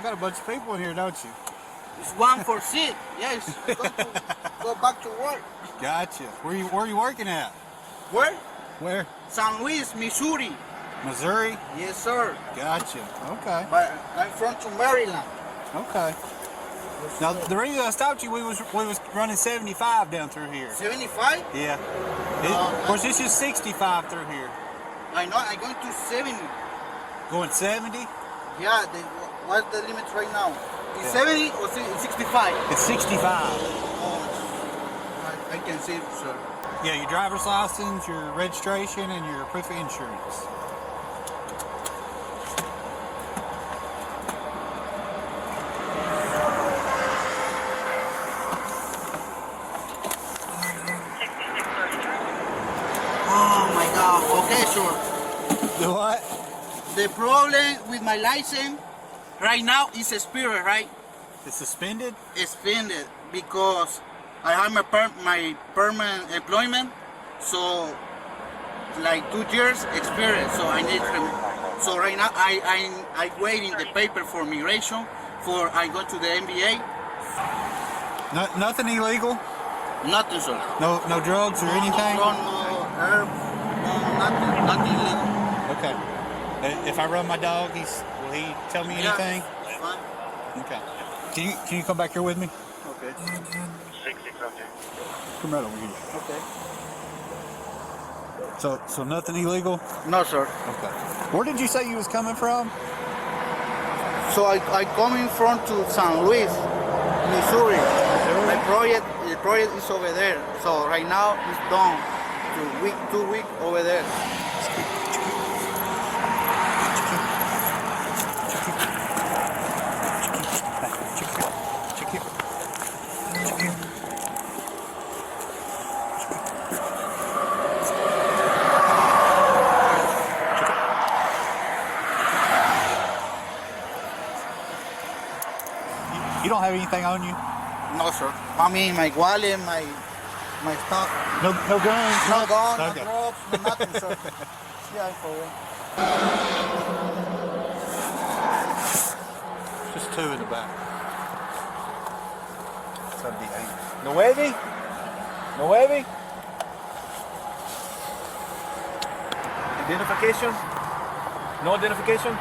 got a bunch of people in here, don't you? It's 1 for seat. Yes. I got to go back to work. Gotcha. Where are you working at? Where? Where? San Luis, Missouri. Missouri? Yes, sir. Gotcha. Okay. But I'm from Maryland. Okay. Now the reason I stopped you, we was running 75 down through here. 75? Yeah. Of course, this is 65 through here. I know. I'm going to 70. Going 70? Yeah. What's the limit right now? Is 70 or 65? It's 65. Oh, I can see it, sir. Yeah, your driver's license, your registration, and your proof of insurance. Oh my God. Okay, sure. The what? The problem with my license right now is expired, right? It's suspended? Suspended because I have my permanent employment, so like 2 years experience. So I need so right now I waiting the paper for migration for I go to the NBA. Nothing illegal? Nothing, sir. No drugs or anything? No herb, nothing illegal. Okay. If I run my dog, will he tell me anything? Yeah, fine. Okay. Can you come back here with me? Okay. 660. Come right over here. Okay. So nothing illegal? No, sir. Okay. Where did you say you was coming from? So I coming from to San Luis, Missouri. The project is over there. So right now it's done. 2 weeks over there. You don't have anything on you? No, sir. I mean, my wallet, my stuff. No guns? No gun, Okay. no drugs, no nothing, sir. Yeah, for real. Just 2 in the back. So that'd be 8. 9? 9? Identification? No identification?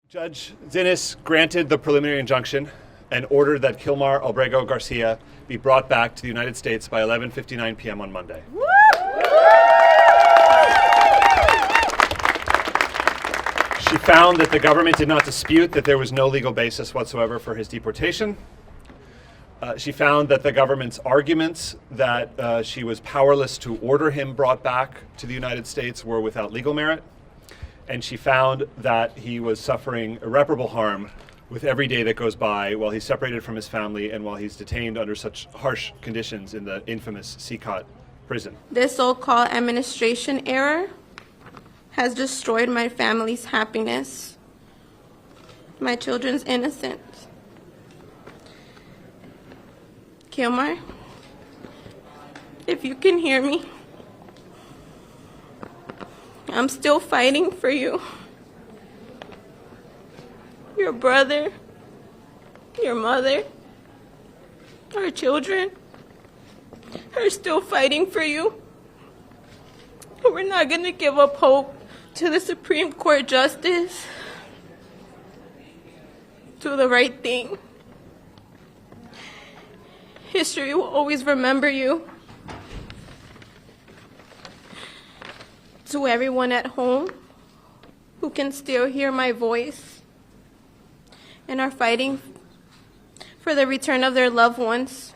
Judge Zinnis granted the preliminary injunction and ordered that Kilmar Abrego Garcia be brought back to the United States by 11:59 p.m. on Monday. She found that the government did not dispute that there was no legal basis whatsoever for his deportation. She found that the government's arguments that she was powerless to order him brought back to the United States were without legal merit. And she found that he was suffering irreparable harm with every day that goes by while he's separated from his family and while he's detained under such harsh conditions in the infamous Seacot prison. This so-called administration error has destroyed my family's happiness, my children's innocence. Kilmar, if you can hear me, I'm still fighting for you. Your brother, your mother, our children are still fighting for you. We're not going to give up hope to the Supreme Court justice. Do the right thing. History will always remember you. To everyone at home who can still hear my voice and are fighting for the return of their loved ones,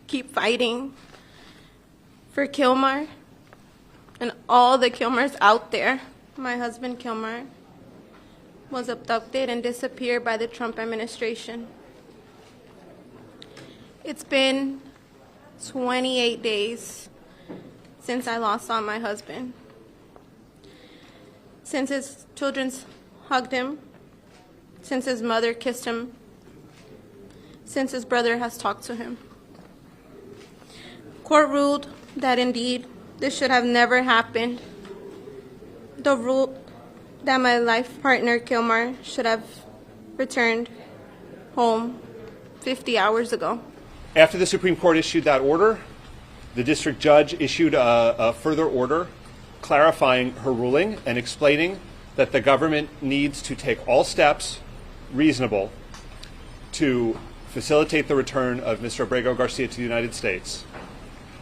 keep fighting. for Kilmar and all the Kilmars out there. My husband Kilmar was abducted and disappeared by the Trump administration. It's been 28 days since I lost on my husband. Since his children hugged him, since his mother kissed him, since his brother has talked to him. Court ruled that indeed this should have never happened. The rule that my life partner Kilmar should have returned home 50 hours ago. After the Supreme Court issued that order, the district judge issued a further order clarifying her ruling and explaining that the government needs to take all steps reasonable to facilitate the return of Mr. Abrego Garcia to the United States,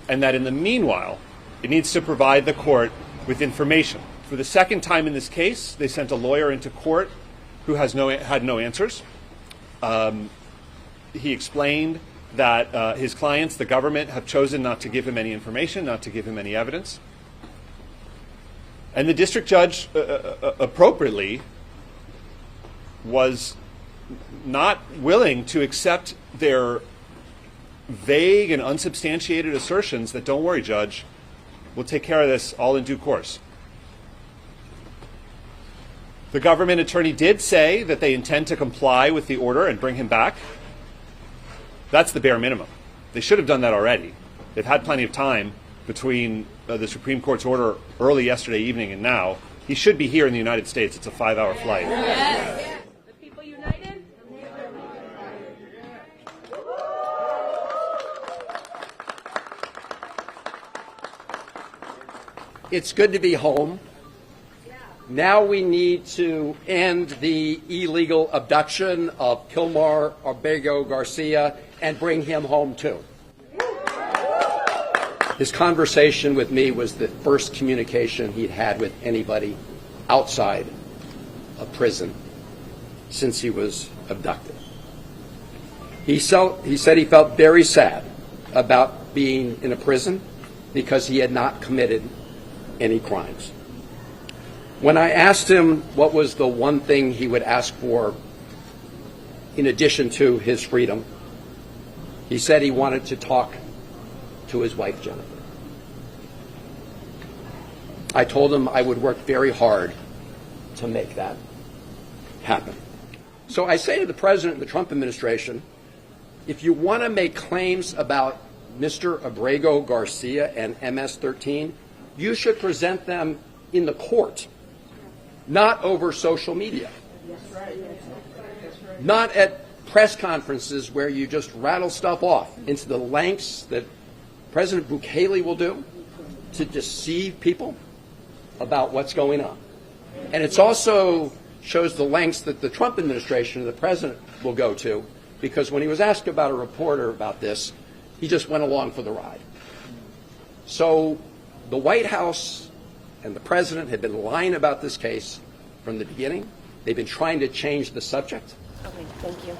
and that in the meanwhile, it needs to provide the court with information. For the second time in this case, they sent a lawyer into court who had no answers. He explained that his clients, the government, have chosen not to give him any information, not to give him any evidence. And the district judge, appropriately, was not willing to accept their vague and unsubstantiated assertions that, don't worry, Judge, we'll take care of this all in due course. The government attorney did say that they intend to comply with the order and bring him back. That's the bare minimum. They should have done that already. They've had plenty of time between the Supreme Court's order early yesterday evening and now. He should be here in the United States. It's a 5-hour flight. Yes. The people united. It's good to be home. Now we need to end the illegal abduction of Kilmar Abrego Garcia and bring him home too. His conversation with me was the first communication he'd had with anybody outside a prison since he was abducted. He said he felt very sad about being in a prison because he had not committed any crimes. When I asked him what was the one thing he would ask for in addition to his freedom, he said he wanted to talk to his wife, Jennifer. I told him I would work very hard to make that happen. So I say to the President and the Trump administration, if you want to make claims about Mr. Abrego Garcia and MS-13, you should present them in the court, not over social media. Not at press conferences where you just rattle stuff off into the lengths that President Bukele will do to deceive people about what's going on. And it also shows the lengths that the Trump administration and the president will go to, because when he was asked about a reporter about this, he just went along for the ride. So the White House and the president have been lying about this case from the beginning. They've been trying to change the subject. Okay, thank you.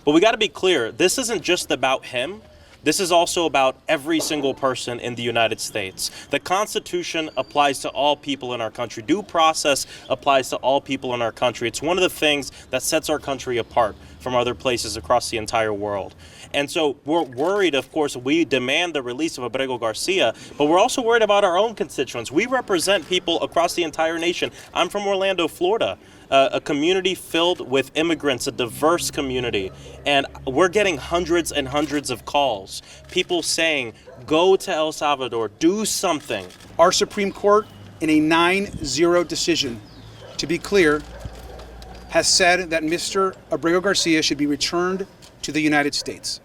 But we got to be clear, this isn't just about him. This is also about every single person in the United States. The Constitution applies to all people in our country. Due process applies to all people in our country. It's one of the things that sets our country apart from other places across the entire world. And so we're worried, of course, we demand the release of Abrego Garcia, but we're also worried about our own constituents. We represent people across the entire nation. I'm from Orlando, Florida, a community filled with immigrants, a diverse community. And we're getting hundreds and hundreds of calls. People saying, go to El Salvador, do something. Our Supreme Court, in a 9-0 decision, to be clear, has said that Mr. Abrego Garcia should be returned to the United States.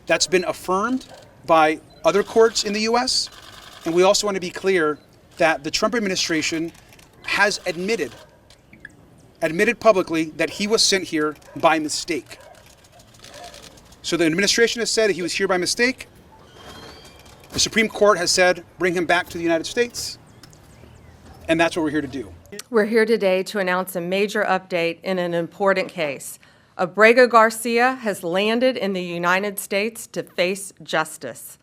That's been affirmed by other courts in the U.S., and we also want to be clear that the Trump administration has admitted publicly that he was sent here by mistake. So the administration has said he was here by mistake. The Supreme Court has said, bring him back to the United States. And that's what we're here to do. We're here today to announce a major update in an important case. Abrego Garcia has landed in the United States to face justice.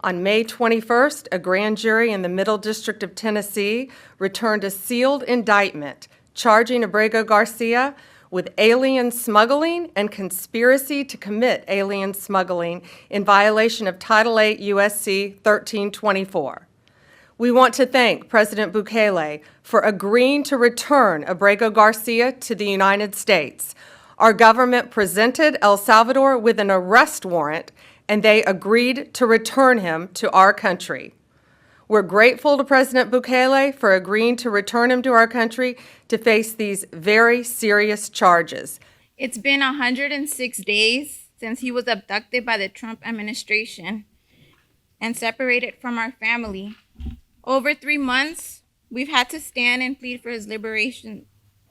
On May 21st, a grand jury in the Middle District of Tennessee returned a sealed indictment charging Abrego Garcia with alien smuggling and conspiracy to commit alien smuggling in violation of Title 8 U.S.C. 1324. We want to thank President Bukele for agreeing to return Abrego Garcia to the United States. Our government presented El Salvador with an arrest warrant, and they agreed to return him to our country. We're grateful to President Bukele for agreeing to return him to our country to face these very serious charges. It's been 106 days since he was abducted by the Trump administration and separated from our family. Over 3 months, we've had to stand and plead for his liberation.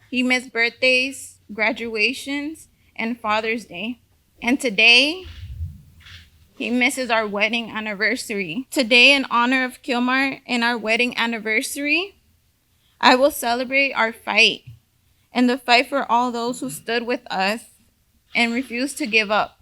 He missed birthdays, graduations, and Father's Day. And today, he misses our wedding anniversary. Today, in honor of Kilmar and our wedding anniversary, I will celebrate our fight and the fight for all those who stood with us and refused to give up.